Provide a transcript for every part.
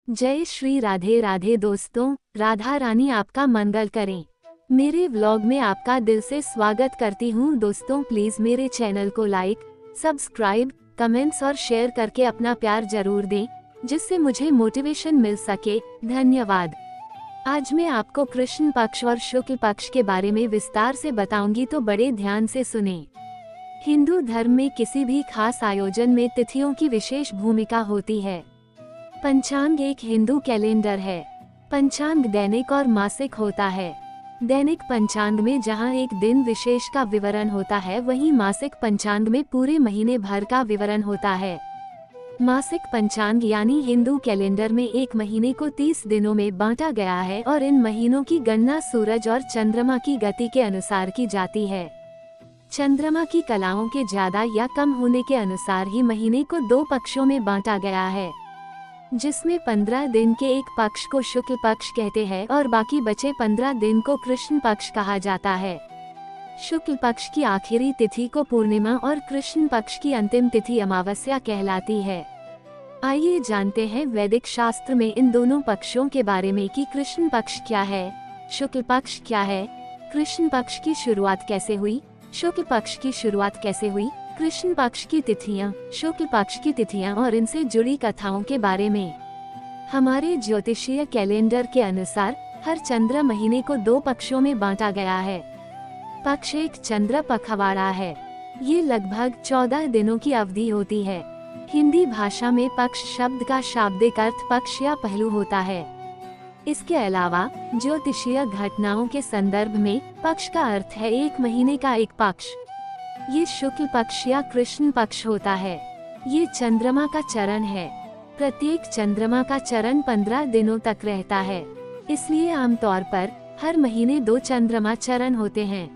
जय श्री राधे राधे दोस्तों, राधा रानी आपका मंगल करें। मेरे व्लॉग में आपका दिल से स्वागत करती हूँ। दोस्तों प्लीज मेरे चैनल को लाइक, सब्सक्राइब, कमेंट्स और शेयर करके अपना प्यार जरूर दें, जिससे मुझे मोटिवेशन मिल सके। धन्यवाद। आज मैं आपको कृष्ण पक्ष और शुक्ल पक्ष के बारे में विस्तार से बताऊंगी, तो बड़े ध्यान से सुने। हिंदू धर्म में किसी भी खास आयोजन में तिथियों की विशेष भूमिका होती है। पंचांग एक हिंदू कैलेंडर है। पंचांग दैनिक और मासिक होता है। दैनिक पंचांग में जहां एक दिन विशेष का विवरण होता है, वहीं मासिक पंचांग में पूरे महीने भर का विवरण होता है। मासिक पंचांग यानी हिंदू कैलेंडर में एक महीने को 30 दिनों में बांटा गया है और इन महीनों की गणना सूरज और चंद्रमा की गति के अनुसार की जाती है। चंद्रमा की कलाओं के ज्यादा या कम होने के अनुसार ही महीने को 2 पक्षों में बांटा गया है, जिसमें 15 दिन के एक पक्ष को शुक्ल पक्ष कहते हैं और बाकी बचे 15 दिन को कृष्ण पक्ष कहा जाता है। शुक्ल पक्ष की आखिरी तिथि को पूर्णिमा और कृष्ण पक्ष की अंतिम तिथि अमावस्या कहलाती है। आइए जानते हैं वैदिक शास्त्र में इन दोनों पक्षों के बारे में कि कृष्ण पक्ष क्या है, शुक्ल पक्ष क्या है, कृष्ण पक्ष की शुरुआत कैसे हुई, शुक्ल पक्ष की शुरुआत कैसे हुई, कृष्ण पक्ष की तिथियां, शुक्ल पक्ष की तिथियां और इनसे जुड़ी कथाओं के बारे में। हमारे ज्योतिषीय कैलेंडर के अनुसार हर चंद्र महीने को 2 पक्षों में बांटा गया है। पक्ष एक चंद्र पखवाड़ा है। ये लगभग 14 दिनों की अवधि होती है। हिंदी भाषा में पक्ष शब्द का शाब्दिक अर्थ पक्ष या पहलू होता है। इसके अलावा ज्योतिषीय घटनाओं के संदर्भ में पक्ष का अर्थ है एक महीने का एक पक्ष। ये शुक्ल पक्ष या कृष्ण पक्ष होता है। ये चंद्रमा का चरण है। प्रत्येक चंद्रमा का चरण 15 दिनों तक रहता है, इसलिए आमतौर पर हर महीने 2 चंद्रमा चरण होते हैं।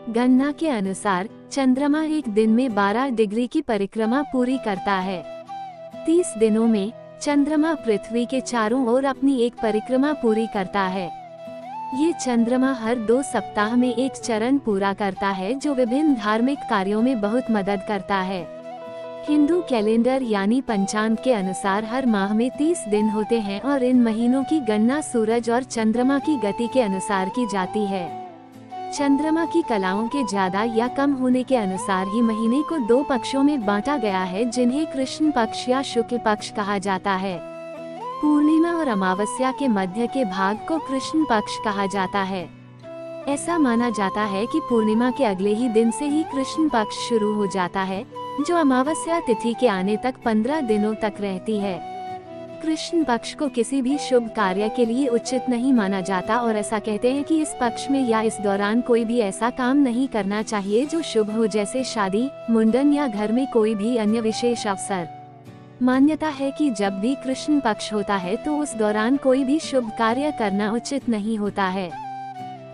गणना के अनुसार चंद्रमा एक दिन में 12 डिग्री की परिक्रमा पूरी करता है। 30 दिनों में चंद्रमा पृथ्वी के चारों ओर अपनी एक परिक्रमा पूरी करता है। ये चंद्रमा हर 2 सप्ताह में एक चरण पूरा करता है, जो विभिन्न धार्मिक कार्यों में बहुत मदद करता है। हिंदू कैलेंडर यानी पंचांग के अनुसार हर माह में 30 दिन होते हैं और इन महीनों की गणना सूरज और चंद्रमा की गति के अनुसार की जाती है। चंद्रमा की कलाओं के ज्यादा या कम होने के अनुसार ही महीने को 2 पक्षों में बांटा गया है, जिन्हें कृष्ण पक्ष या शुक्ल पक्ष कहा जाता है। पूर्णिमा और अमावस्या के मध्य के भाग को कृष्ण पक्ष कहा जाता है। ऐसा माना जाता है कि पूर्णिमा के अगले ही दिन से ही कृष्ण पक्ष शुरू हो जाता है, जो अमावस्या तिथि के आने तक 15 दिनों तक रहती है। कृष्ण पक्ष को किसी भी शुभ कार्य के लिए उचित नहीं माना जाता और ऐसा कहते हैं कि इस पक्ष में या इस दौरान कोई भी ऐसा काम नहीं करना चाहिए जो शुभ हो, जैसे शादी, मुंडन या घर में कोई भी अन्य विशेष अवसर। मान्यता है कि जब भी कृष्ण पक्ष होता है तो उस दौरान कोई भी शुभ कार्य करना उचित नहीं होता है।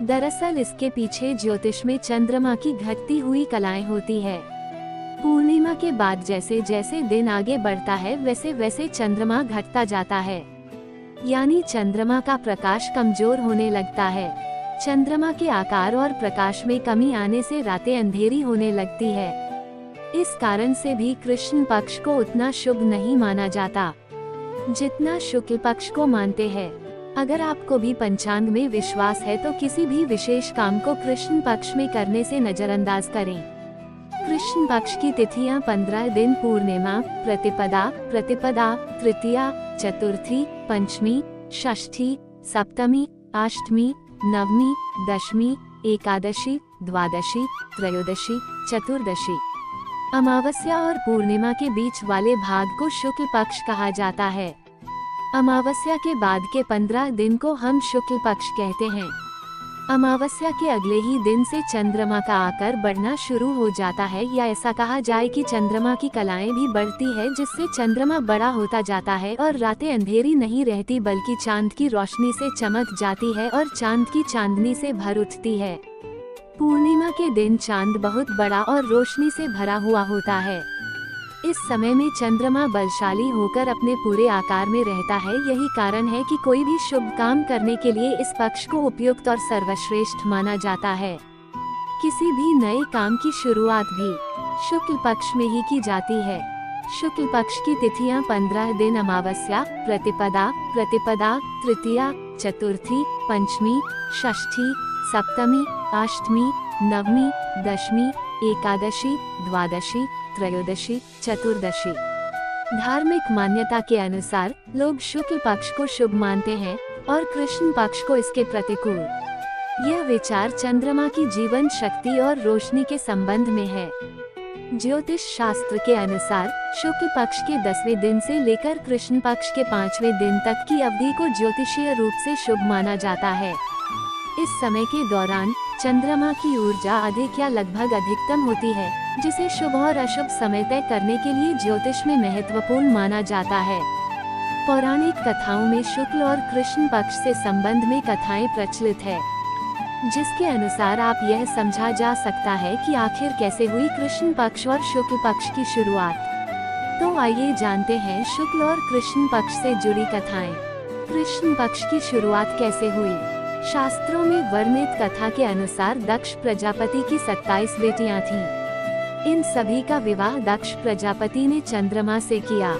दरअसल इसके पीछे ज्योतिष में चंद्रमा की घटती हुई कलाएं होती है। पूर्णिमा के बाद जैसे जैसे दिन आगे बढ़ता है, वैसे वैसे चंद्रमा घटता जाता है, यानी चंद्रमा का प्रकाश कमजोर होने लगता है। चंद्रमा के आकार और प्रकाश में कमी आने से रातें अंधेरी होने लगती है। इस कारण से भी कृष्ण पक्ष को उतना शुभ नहीं माना जाता जितना शुक्ल पक्ष को मानते हैं। अगर आपको भी पंचांग में विश्वास है तो किसी भी विशेष काम को कृष्ण पक्ष में करने से नजरअंदाज करें। कृष्ण पक्ष की तिथियां 15 दिन पूर्णिमा, प्रतिपदा, तृतीया, चतुर्थी, पंचमी, षष्ठी, सप्तमी, अष्टमी, नवमी, दशमी, एकादशी, द्वादशी, त्रयोदशी, चतुर्दशी। अमावस्या और पूर्णिमा के बीच वाले भाग को शुक्ल पक्ष कहा जाता है। अमावस्या के बाद के 15 दिन को हम शुक्ल पक्ष कहते हैं। अमावस्या के अगले ही दिन से चंद्रमा का आकार बढ़ना शुरू हो जाता है, या ऐसा कहा जाए कि चंद्रमा की कलाएं भी बढ़ती है, जिससे चंद्रमा बड़ा होता जाता है और रातें अंधेरी नहीं रहती बल्कि चांद की रोशनी से चमक जाती है और चांद की चांदनी से भर उठती है। पूर्णिमा के दिन चांद बहुत बड़ा और रोशनी से भरा हुआ होता है। इस समय में चंद्रमा बलशाली होकर अपने पूरे आकार में रहता है। यही कारण है कि कोई भी शुभ काम करने के लिए इस पक्ष को उपयुक्त और सर्वश्रेष्ठ माना जाता है। किसी भी नए काम की शुरुआत भी शुक्ल पक्ष में ही की जाती है। शुक्ल पक्ष की तिथियां 15 दिन अमावस्या, प्रतिपदा, प्रतिपदा, तृतीया, चतुर्थी, पंचमी, षष्ठी, सप्तमी, अष्टमी, नवमी, दशमी, एकादशी, द्वादशी, त्रयोदशी, चतुर्दशी। धार्मिक मान्यता के अनुसार लोग शुक्ल पक्ष को शुभ मानते हैं और कृष्ण पक्ष को इसके प्रतिकूल। यह विचार चंद्रमा की जीवन शक्ति और रोशनी के संबंध में है। ज्योतिष शास्त्र के अनुसार शुक्ल पक्ष के 10वें दिन से लेकर कृष्ण पक्ष के 5वें दिन तक की अवधि को ज्योतिषीय रूप से शुभ माना जाता है। इस समय के दौरान चंद्रमा की ऊर्जा अधिक या लगभग अधिकतम होती है, जिसे शुभ और अशुभ समय तय करने के लिए ज्योतिष में महत्वपूर्ण माना जाता है। पौराणिक कथाओं में शुक्ल और कृष्ण पक्ष से संबंध में कथाएं प्रचलित है, जिसके अनुसार आप यह समझा जा सकता है कि आखिर कैसे हुई कृष्ण पक्ष और शुक्ल पक्ष की शुरुआत। तो आइए जानते हैं शुक्ल और कृष्ण पक्ष से जुड़ी कथाएं। कृष्ण पक्ष की शुरुआत कैसे हुई? शास्त्रों में वर्णित कथा के अनुसार दक्ष प्रजापति की 27 बेटियां थीं। इन सभी का विवाह दक्ष प्रजापति ने चंद्रमा से किया।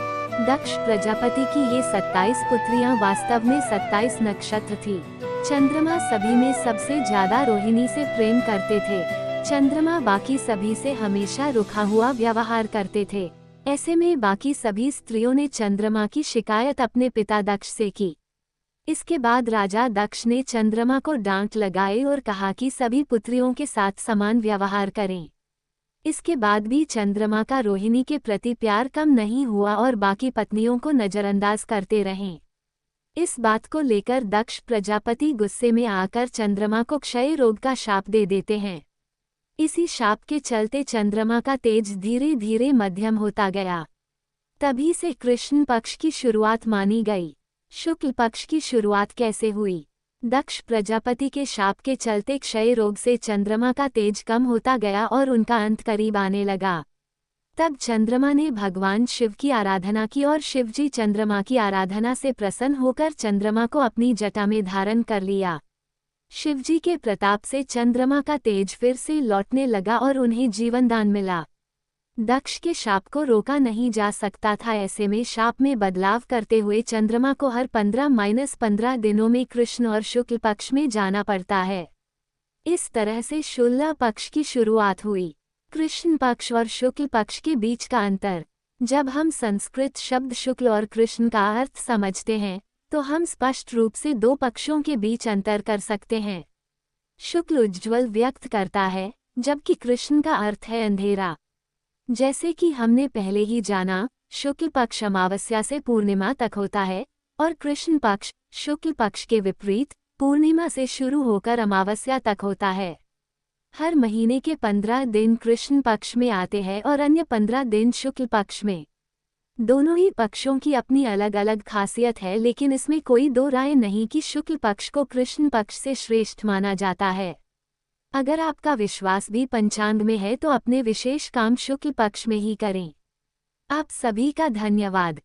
दक्ष प्रजापति की ये 27 पुत्रियां वास्तव में 27 नक्षत्र थी। चंद्रमा सभी में सबसे ज्यादा रोहिणी से प्रेम करते थे। चंद्रमा बाकी सभी से हमेशा रुखा हुआ व्यवहार करते थे। ऐसे में बाकी सभी स्त्रियों ने चंद्रमा की शिकायत अपने पिता दक्ष से की। इसके बाद राजा दक्ष ने चंद्रमा को डांट लगाई और कहा कि सभी पुत्रियों के साथ समान व्यवहार करें। इसके बाद भी चंद्रमा का रोहिणी के प्रति प्यार कम नहीं हुआ और बाकी पत्नियों को नजरअंदाज करते रहे। इस बात को लेकर दक्ष प्रजापति गुस्से में आकर चंद्रमा को क्षय रोग का शाप दे देते हैं। इसी शाप के चलते चंद्रमा का तेज धीरे धीरे मध्यम होता गया। तभी से कृष्ण पक्ष की शुरुआत मानी गई। शुक्ल पक्ष की शुरुआत कैसे हुई? दक्ष प्रजापति के शाप के चलते क्षय रोग से चंद्रमा का तेज कम होता गया और उनका अंत करीब आने लगा। तब चंद्रमा ने भगवान शिव की आराधना की और शिवजी चंद्रमा की आराधना से प्रसन्न होकर चंद्रमा को अपनी जटा में धारण कर लिया। शिवजी के प्रताप से चंद्रमा का तेज फिर से लौटने लगा और उन्हें जीवनदान मिला। दक्ष के शाप को रोका नहीं जा सकता था। ऐसे में शाप में बदलाव करते हुए चंद्रमा को हर 15-15 दिनों में कृष्ण और शुक्ल पक्ष में जाना पड़ता है। इस तरह से शुक्ल पक्ष की शुरुआत हुई। कृष्ण पक्ष और शुक्ल पक्ष के बीच का अंतर। जब हम संस्कृत शब्द शुक्ल और कृष्ण का अर्थ समझते हैं, तो हम स्पष्ट रूप से दो पक्षों के बीच अंतर कर सकते हैं। शुक्ल उज्ज्वल व्यक्त करता है, जबकि कृष्ण का अर्थ है अंधेरा। जैसे कि हमने पहले ही जाना, शुक्ल पक्ष अमावस्या से पूर्णिमा तक होता है और कृष्ण पक्ष शुक्ल पक्ष के विपरीत पूर्णिमा से शुरू होकर अमावस्या तक होता है। हर महीने के 15 दिन कृष्ण पक्ष में आते हैं और अन्य 15 दिन शुक्ल पक्ष में। दोनों ही पक्षों की अपनी अलग अलग खासियत है, लेकिन इसमें कोई दो राय नहीं कि शुक्ल पक्ष को कृष्ण पक्ष से श्रेष्ठ माना जाता है। अगर आपका विश्वास भी पंचांग में है तो अपने विशेष काम शुक्ल पक्ष में ही करें। आप सभी का धन्यवाद।